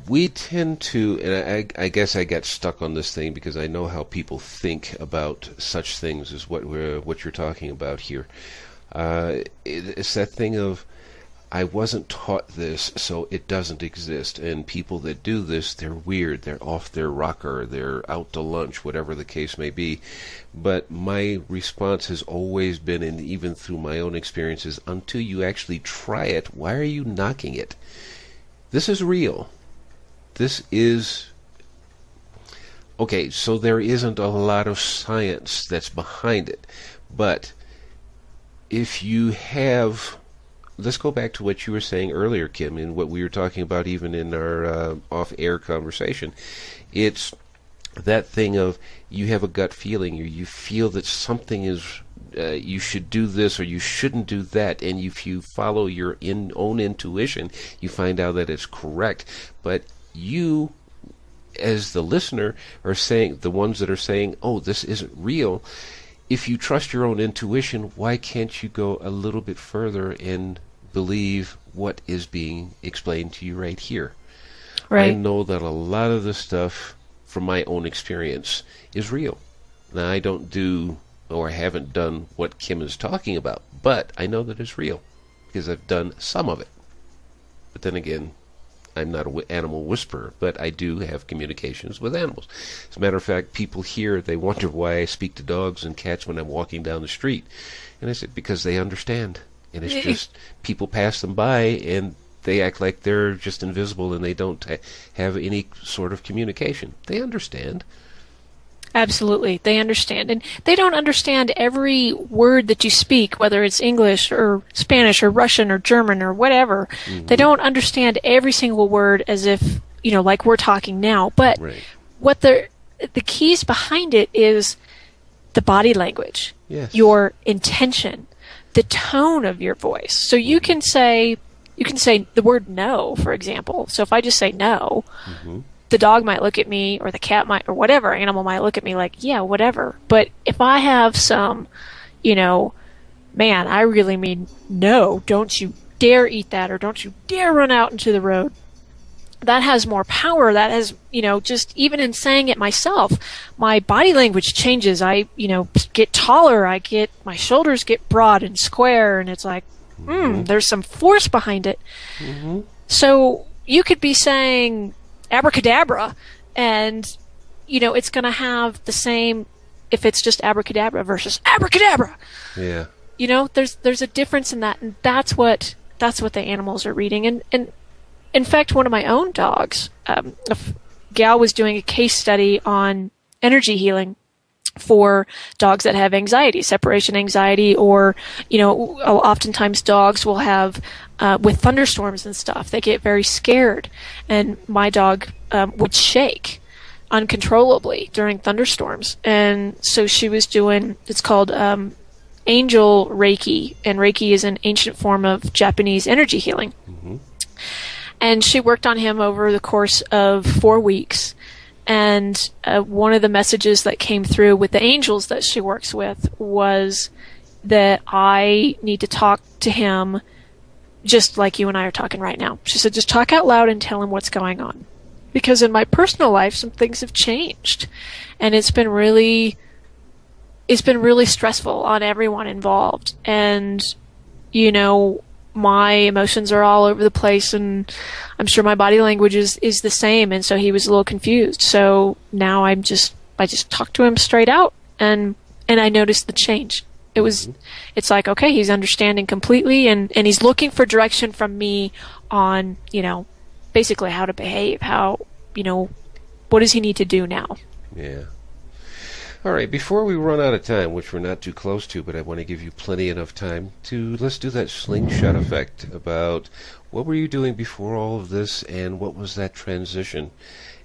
We tend to, and I guess I got stuck on this thing because I know how people think about such things as what you're talking about here. It's that thing of, I wasn't taught this, so it doesn't exist. And people that do this, they're weird. They're off their rocker. They're out to lunch, whatever the case may be. But my response has always been, and even through my own experiences, until you actually try it, why are you knocking it? This is real. This is... Okay, so there isn't a lot of science that's behind it. But if you have... Let's go back to what you were saying earlier, Kim, and what we were talking about even in our off-air conversation. It's that thing of you have a gut feeling, or you feel that something is, you should do this or you shouldn't do that, and if you follow your own intuition, you find out that it's correct. But you, as the listener, are saying, the ones that are saying, oh, this isn't real, if you trust your own intuition, why can't you go a little bit further and believe what is being explained to you right here? Right. I know that a lot of the stuff from my own experience is real. Now, I don't do or haven't done what Kim is talking about, but I know that it's real because I've done some of it. But then again, I'm not an animal whisperer, but I do have communications with animals. As a matter of fact, people here, they wonder why I speak to dogs and cats when I'm walking down the street. And I said, because they understand. And it's just, people pass them by and they act like they're just invisible and they don't have any sort of communication. They understand. Absolutely. They understand. And they don't understand every word that you speak, whether it's English or Spanish or Russian or German or whatever. Mm-hmm. They don't understand every single word as if, like we're talking now. But right. What the keys behind it is the body language, yes. Your intention, the tone of your voice. So you can say the word no, for example. So if I just say no, mm-hmm. The dog might look at me, or the cat might, or whatever animal might look at me like, yeah, whatever. But if I have some, man, I really mean no, don't you dare eat that, or don't you dare run out into the road. That has more power. That has, just even in saying it myself, my body language changes. I, get taller. My shoulders get broad and square, and it's like, there's some force behind it. Mm-hmm. So you could be saying abracadabra, and, it's going to have the same if it's just abracadabra versus abracadabra. Yeah. There's a difference in that, and that's what the animals are reading. And in fact, one of my own dogs, gal was doing a case study on energy healing for dogs that have anxiety, separation anxiety, or, oftentimes dogs will have, with thunderstorms and stuff, they get very scared. And my dog would shake uncontrollably during thunderstorms. And so she was doing, it's called angel Reiki, and Reiki is an ancient form of Japanese energy healing. Mm-hmm. And she worked on him over the course of 4 weeks. And one of the messages that came through with the angels that she works with was that I need to talk to him just like you and I are talking right now. She said, just talk out loud and tell him what's going on. Because in my personal life, some things have changed. And it's been really stressful on everyone involved. And, my emotions are all over the place, and I'm sure my body language is the same. And so he was a little confused. So now I just talked to him straight out, and I noticed the change. It's like, okay, he's understanding completely, and he's looking for direction from me on, basically how to behave, how, what does he need to do now? Yeah. All right, before we run out of time, which we're not too close to, but I want to give you plenty enough time let's do that slingshot effect about what were you doing before all of this, and what was that transition,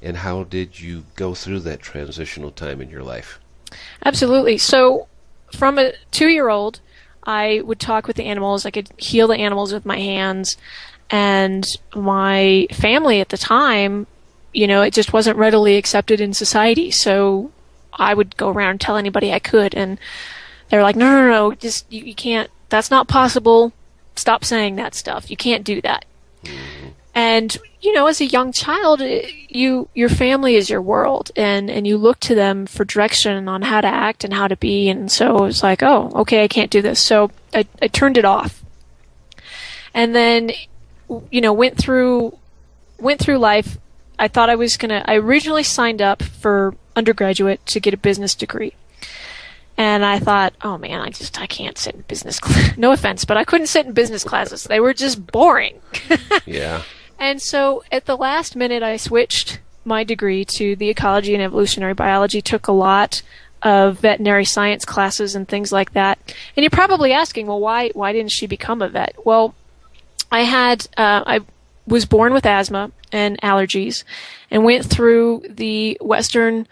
and how did you go through that transitional time in your life? Absolutely. So from a 2-year-old, I would talk with the animals. I could heal the animals with my hands, and my family at the time, it just wasn't readily accepted in society. So I would go around and tell anybody I could, and they were like, no, just you can't, that's not possible. Stop saying that stuff. You can't do that. Mm-hmm. And, as a young child, your family is your world, and you look to them for direction on how to act and how to be. And so it was like, oh, okay, I can't do this. So I turned it off. And then, went through life. I thought I originally signed up for undergraduate to get a business degree. And I thought, oh man, I can't sit in business class. No offense, but I couldn't sit in business classes. They were just boring. Yeah. And so at the last minute, I switched my degree to the ecology and evolutionary biology, took a lot of veterinary science classes and things like that. And you're probably asking, well, why didn't she become a vet? Well, I was born with asthma and allergies, and went through the Western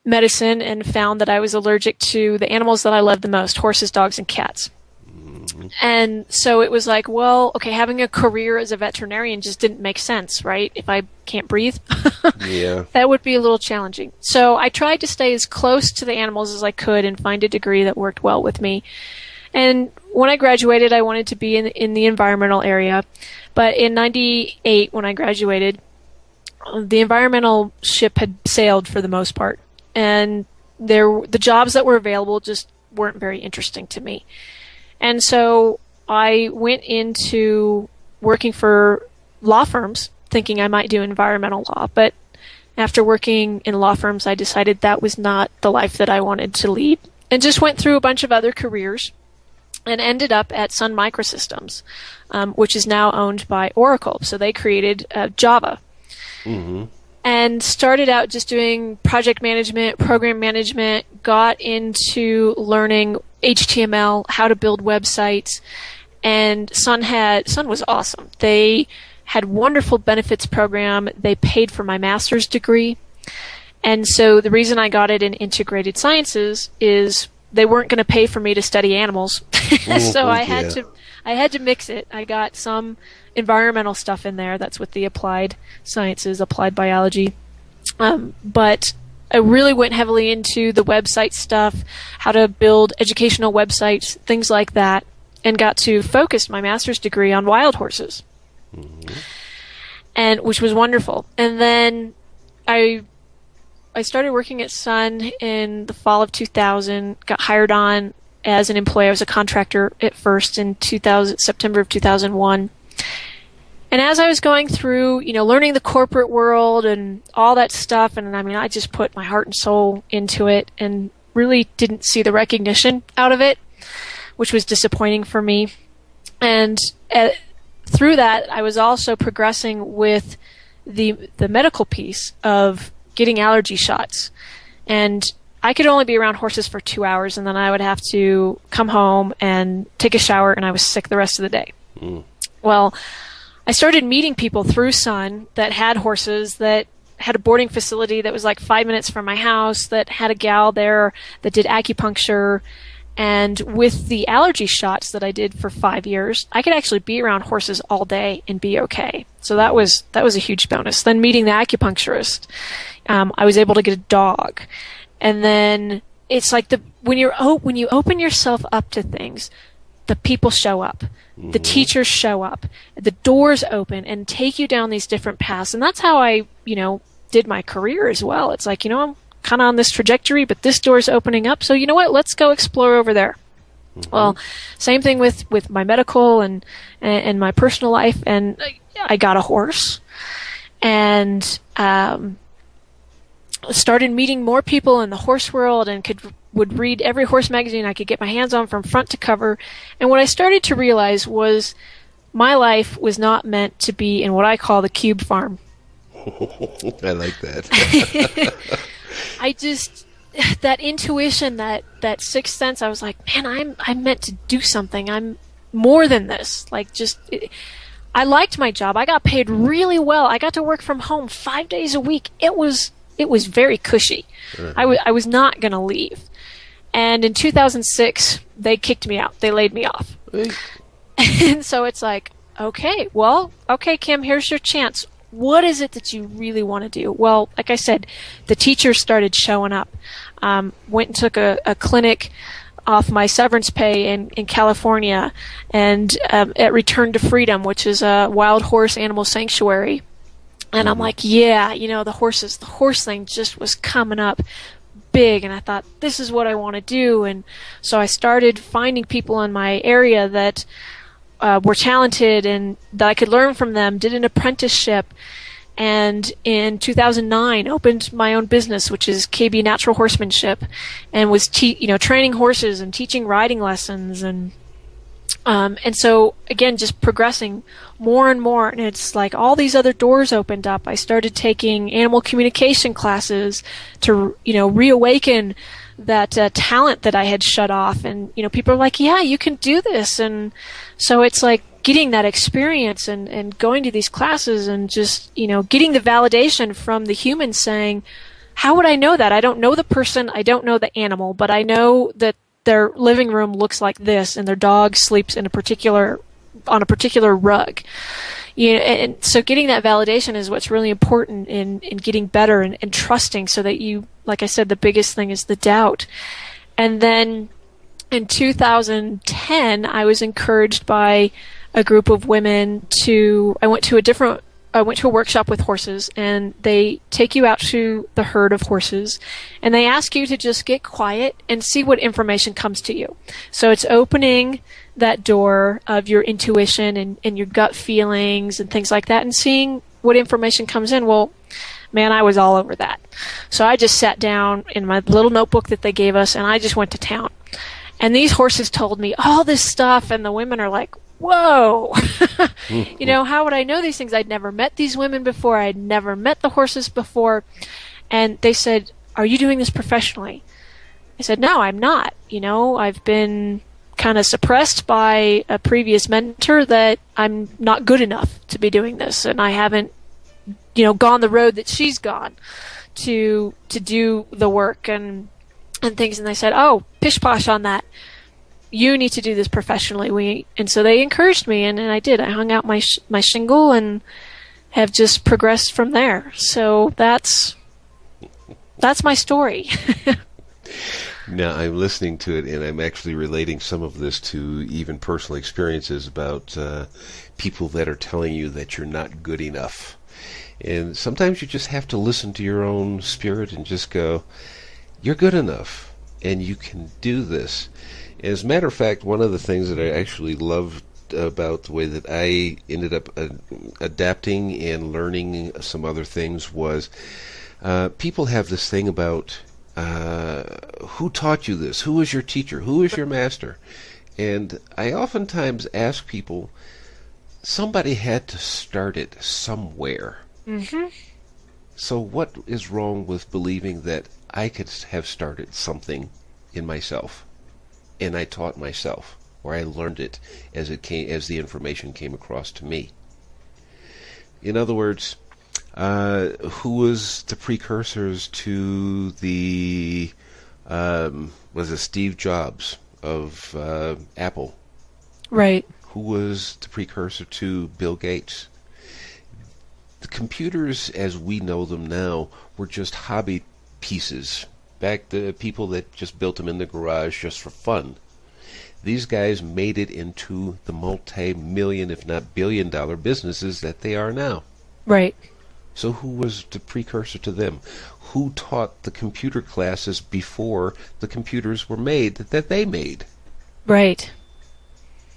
medicine and found that I was allergic to the animals that I loved the most, horses, dogs, and cats. Mm-hmm. And so it was like, well, okay, having a career as a veterinarian just didn't make sense, right? If I can't breathe, yeah, that would be a little challenging. So I tried to stay as close to the animals as I could and find a degree that worked well with me. And when I graduated, I wanted to be in the environmental area. But in 98, when I graduated, the environmental ship had sailed for the most part. And the jobs that were available just weren't very interesting to me. And so I went into working for law firms, thinking I might do environmental law. But after working in law firms, I decided that was not the life that I wanted to lead. And just went through a bunch of other careers, and ended up at Sun Microsystems, which is now owned by Oracle. So they created Java. Mm-hmm. And started out just doing project management, program management, got into learning HTML, how to build websites. And Sun was awesome. They had wonderful benefits program. They paid for my master's degree. And so the reason I got it in integrated sciences is they weren't going to pay for me to study animals. So I had to mix it. I got some environmental stuff in there. That's with the applied sciences, applied biology. But I really went heavily into the website stuff, how to build educational websites, things like that, and got to focus my master's degree on wild horses. Mm-hmm. And which was wonderful. And then I started working at Sun in the fall of 2000, got hired on as an employee. I was a contractor at first in September of 2001. And as I was going through, learning the corporate world and all that stuff, and I just put my heart and soul into it and really didn't see the recognition out of it, which was disappointing for me. And through that, I was also progressing with the medical piece of getting allergy shots. And I could only be around horses for 2 hours, and then I would have to come home and take a shower, and I was sick the rest of the day. Well, I started meeting people through Sun that had horses, that had a boarding facility that was like 5 minutes from my house, that had a gal there that did acupuncture. And with the allergy shots that I did for 5 years, I could actually be around horses all day and be okay. So that was a huge bonus. Then meeting the acupuncturist, I was able to get a dog. And then it's like when you open yourself up to things, the people show up, the teachers show up, the doors open and take you down these different paths. And that's how I, did my career as well. It's like, I'm kind of on this trajectory, but this door's opening up. So you know what? Let's go explore over there. Well, same thing with my medical and my personal life. And I got a horse and started meeting more people in the horse world, and would read every horse magazine I could get my hands on from front to cover. And what I started to realize was my life was not meant to be in what I call the cube farm. I like that. I just, that intuition, that sixth sense, I was like, man, I'm meant to do something. I'm more than this. I liked my job. I got paid really well. I got to work from home 5 days a week. It was very cushy. I was not going to leave. And in 2006, they kicked me out. They laid me off. And so it's like, okay, Kim, here's your chance. What is it that you really want to do? Well, like I said, the teachers started showing up. Went and took a clinic off my severance pay in California, and at Return to Freedom, which is a wild horse animal sanctuary. And I'm like, the horse thing just was coming up big, and I thought, this is what I want to do. And so I started finding people in my area that were talented and that I could learn from them, did an apprenticeship, and in 2009 opened my own business, which is KB Natural Horsemanship, and was training horses and teaching riding lessons, and so again, just progressing more and more. And it's like all these other doors opened up. I started taking animal communication classes to reawaken that talent that I had shut off. And people are like, yeah, you can do this. And so it's like getting that experience and going to these classes and just getting the validation from the humans saying, how would I know that? I don't know the person, I don't know the animal, but I know that their living room looks like this, and their dog sleeps on a particular rug. And so getting that validation is what's really important in getting better and trusting, so that you, like I said, the biggest thing is the doubt. And then in 2010, I was encouraged by a group of women I went to a workshop with horses, and they take you out to the herd of horses, and they ask you to just get quiet and see what information comes to you. So it's opening that door of your intuition and your gut feelings and things like that, and seeing what information comes in. Well, man, I was all over that. So I just sat down in my little notebook that they gave us, and I just went to town. And these horses told me all this stuff, and the women are like, whoa, how would I know these things? I'd never met these women before. I'd never met the horses before. And they said, are you doing this professionally? I said, no, I'm not. I've been kind of suppressed by a previous mentor that I'm not good enough to be doing this. And I haven't, gone the road that she's gone to do the work and things. And they said, oh, pish posh on that. You need to do this professionally. And so they encouraged me, and I did. I hung out my shingle and have just progressed from there. So that's my story. Now, I'm listening to it, and I'm actually relating some of this to even personal experiences about people that are telling you that you're not good enough. And sometimes you just have to listen to your own spirit and just go, you're good enough, and you can do this. As a matter of fact, one of the things that I actually loved about the way that I ended up adapting and learning some other things was people have this thing about who taught you this? Who is your teacher? Who is your master? And I oftentimes ask people, somebody had to start it somewhere. Mm-hmm. So what is wrong with believing that I could have started something in myself, and I taught myself, or I learned it as the information came across to me? In other words, who was the precursors to the was it Steve Jobs of Apple? Right. Who was the precursor to Bill Gates? The computers as we know them now were just hobby pieces. Back the people that just built them in the garage just for fun. These guys made it into the multi-million, if not billion-dollar businesses that they are now. Right. So who was the precursor to them? Who taught the computer classes before the computers were made that they made? Right.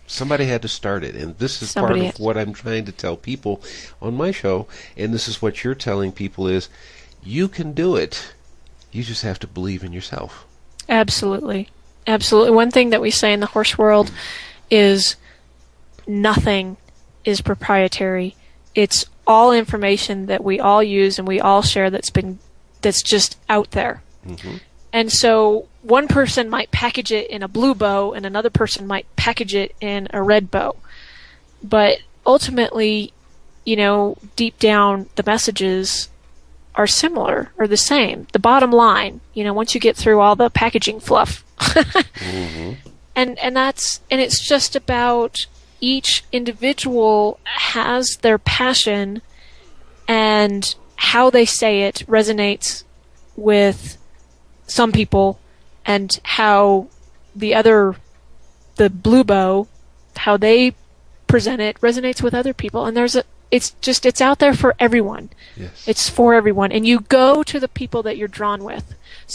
Somebody had to start it, and this is Somebody part of what I'm trying to tell people on my show, and this is what you're telling people is, you can do it. You just have to believe in yourself. Absolutely. Absolutely. One thing that we say in the horse world is nothing is proprietary. It's all information that we all use and we all share that's just out there. Mm-hmm. And so one person might package it in a blue bow and another person might package it in a red bow. But ultimately, deep down, the messages are similar or the same. The bottom line, once you get through all the packaging fluff. Mm-hmm. And it's just about each individual has their passion and how they say it resonates with some people, and how the blue bow, how they present it resonates with other people. And it's out there for everyone. Yes. It's for everyone. And you go to the people that you're drawn with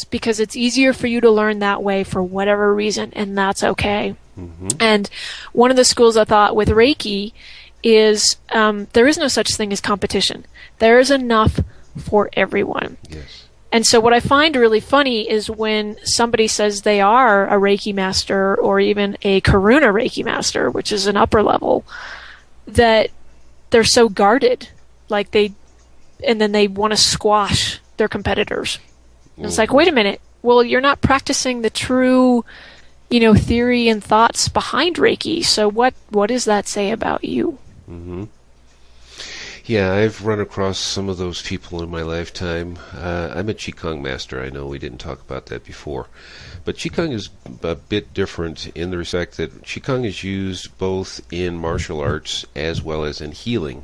because it's easier for you to learn that way for whatever reason, and that's okay. Mm-hmm. And one of the schools of thought with Reiki is there is no such thing as competition. There is enough for everyone. Yes. And so what I find really funny is when somebody says they are a Reiki master or even a Karuna Reiki master, which is an upper level, that they're so guarded, and then they want to squash their competitors. And it's like, wait a minute. Well, you're not practicing the true, theory and thoughts behind Reiki. So what does that say about you? Mm-hmm. Yeah, I've run across some of those people in my lifetime. I'm a Qigong master. I know we didn't talk about that before. But Qigong is a bit different in the respect that Qigong is used both in martial arts as well as in healing.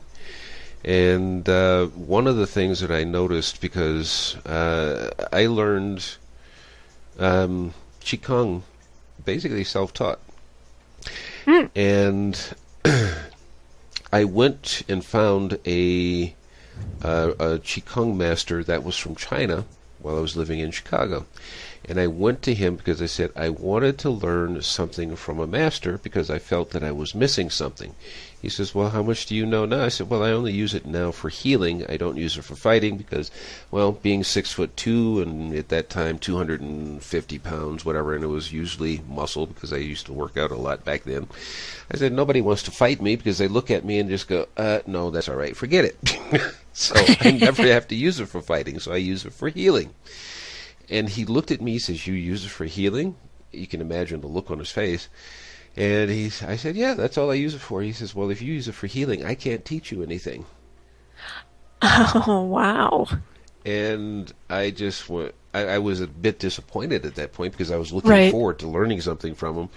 And one of the things that I noticed, because I learned Qigong basically self-taught. And I went and found a Qigong master that was from China while I was living in Chicago. And I went to him because I said I wanted to learn something from a master because I felt that I was missing something. He says, well, how much do you know now? I said, well, I only use it now for healing. I don't use it for fighting because, well, being 6'2" and at that time 250 pounds, whatever, and it was usually muscle because I used to work out a lot back then. I said, nobody wants to fight me because they look at me and just go, no, that's all right, forget it. So I never have to use it for fighting, so I use it for healing. And he looked at me, he says, you use it for healing? You can imagine the look on his face. And I said, yeah, that's all I use it for. He says, well, if you use it for healing, I can't teach you anything. Oh, wow. And I just went, I was a bit disappointed at that point because I was looking forward to learning something from him.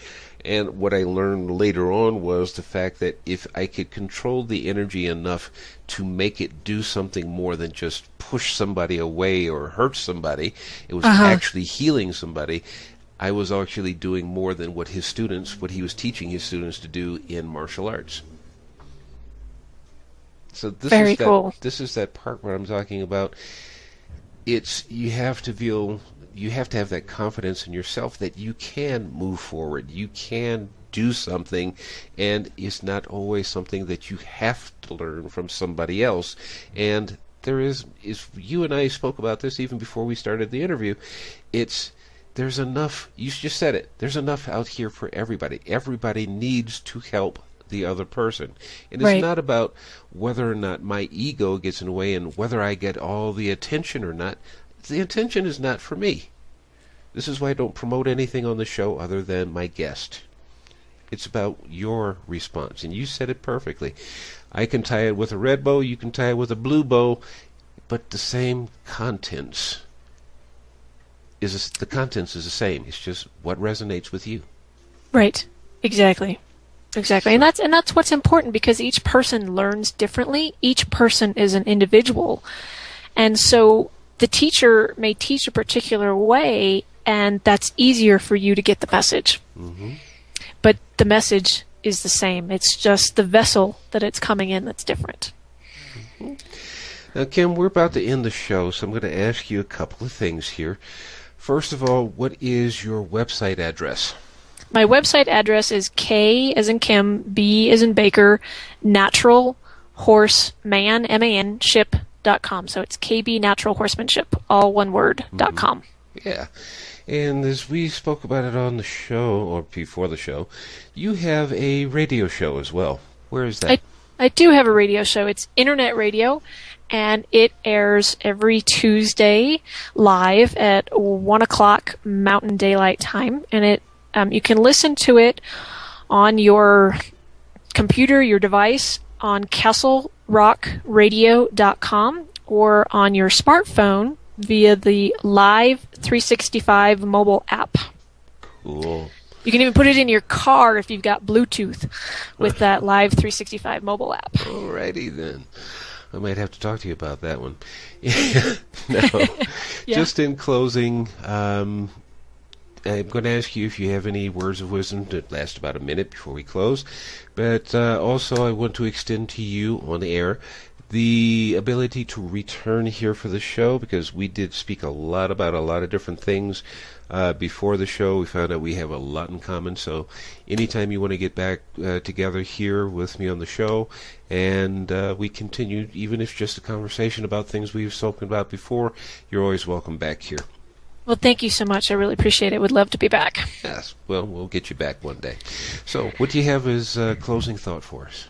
And what I learned later on was the fact that if I could control the energy enough to make it do something more than just push somebody away or hurt somebody, it was actually healing somebody. I was actually doing more than what he was teaching his students to do in martial arts. So this is that part where I'm talking about. You have to have that confidence in yourself that you can move forward, you can do something, and it's not always something that you have to learn from somebody else. And you and I spoke about this even before we started the interview. There's enough, you just said it, there's enough out here for everybody. Everybody needs to help the other person. And it's Right. not about whether or not my ego gets in the way and whether I get all the attention or not. The attention is not for me. This is why I don't promote anything on the show other than my guest. It's about your response, and you said it perfectly. I can tie it with a red bow, you can tie it with a blue bow, but the same contents the contents is the same. It's just what resonates with you. Right. Exactly. Exactly. And that's what's important, because each person learns differently. Each person is an individual. And so the teacher may teach a particular way, and that's easier for you to get the message. Mm-hmm. But the message is the same. It's just the vessel that it's coming in that's different. Mm-hmm. Now, Kim, we're about to end the show, so I'm going to ask you a couple of things here. First of all, what is your website address? My website address is K as in Kim, B as in Baker, Natural Horseman, M-A-N, ship.com. So it's KB Natural Horsemanship, all one word, .com. Yeah. And as we spoke about it on the show, or before the show, you have a radio show as well. Where is that? I do have a radio show. It's internet radio, and it airs every Tuesday live at 1 o'clock Mountain Daylight Time. And it you can listen to it on your computer, your device, on castlerockradio.com, or on your smartphone via the Live 365 mobile app. Cool. You can even put it in your car if you've got Bluetooth with that Live 365 mobole app. Alrighty then. I might have to talk to you about that one. No. Yeah. Just in closing, I'm going to ask you if you have any words of wisdom that last about a minute before we close. But also I want to extend to you on the air the ability to return here for the show, because we did speak a lot about a lot of different things before the show. We found out we have a lot in common, so anytime you want to get back together here with me on the show, and we continue, even if just a conversation about things we've spoken about before, you're always welcome back here. Well, thank you so much. I really appreciate it. Would love to be back. Yes, well, we'll get you back one day. So what do you have as closing thought for us?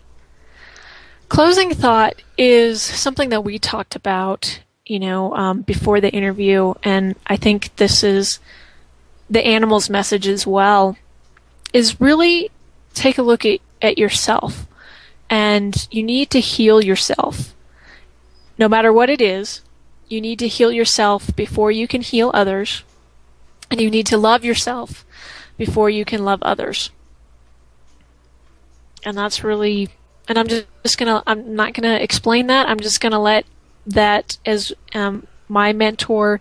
Closing thought is something that we talked about, before the interview, and I think this is the animal's message as well, is really take a look at yourself. And you need to heal yourself. No matter what it is, you need to heal yourself before you can heal others. And you need to love yourself before you can love others. And that's really... And I'm not gonna explain that. I'm just gonna let that, as my mentor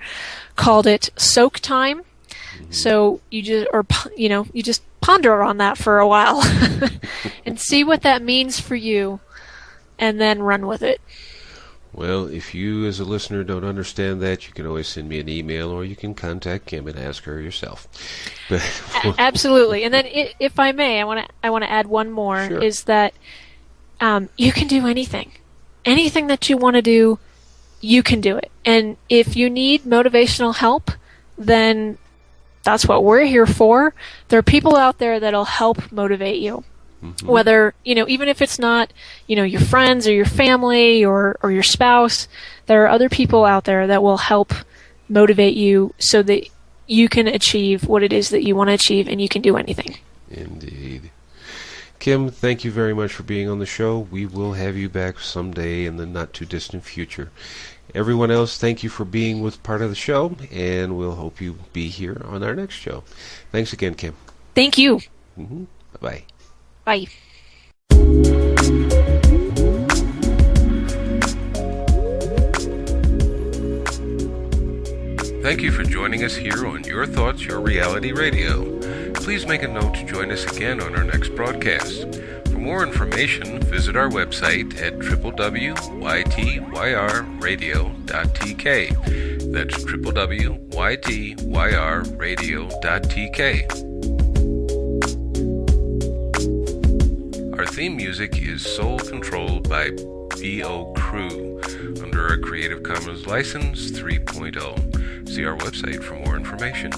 called it, soak time. Mm-hmm. So you just ponder on that for a while and see what that means for you, and then run with it. Well, if you as a listener don't understand that, you can always send me an email, or you can contact Kim and ask her yourself. Absolutely. And then, if I may, I want to add one more. Sure. Is that you can do anything. Anything that you want to do, you can do it. And if you need motivational help, then that's what we're here for. There are people out there that'll help motivate you. Mm-hmm. Whether, even if it's not, your friends or your family or your spouse, there are other people out there that will help motivate you so that you can achieve what it is that you want to achieve, and you can do anything. Indeed. Kim, thank you very much for being on the show. We will have you back someday in the not-too-distant future. Everyone else, thank you for being with part of the show, and we'll hope you be here on our next show. Thanks again, Kim. Thank you. Mm-hmm. Bye-bye. Bye. Thank you for joining us here on Your Thoughts, Your Reality Radio. Please make a note to join us again on our next broadcast. For more information, visit our website at www.ytyrradio.tk. That's www.ytyrradio.tk. Our theme music is Soul Controlled by B.O. Crew under a Creative Commons License 3.0. See our website for more information.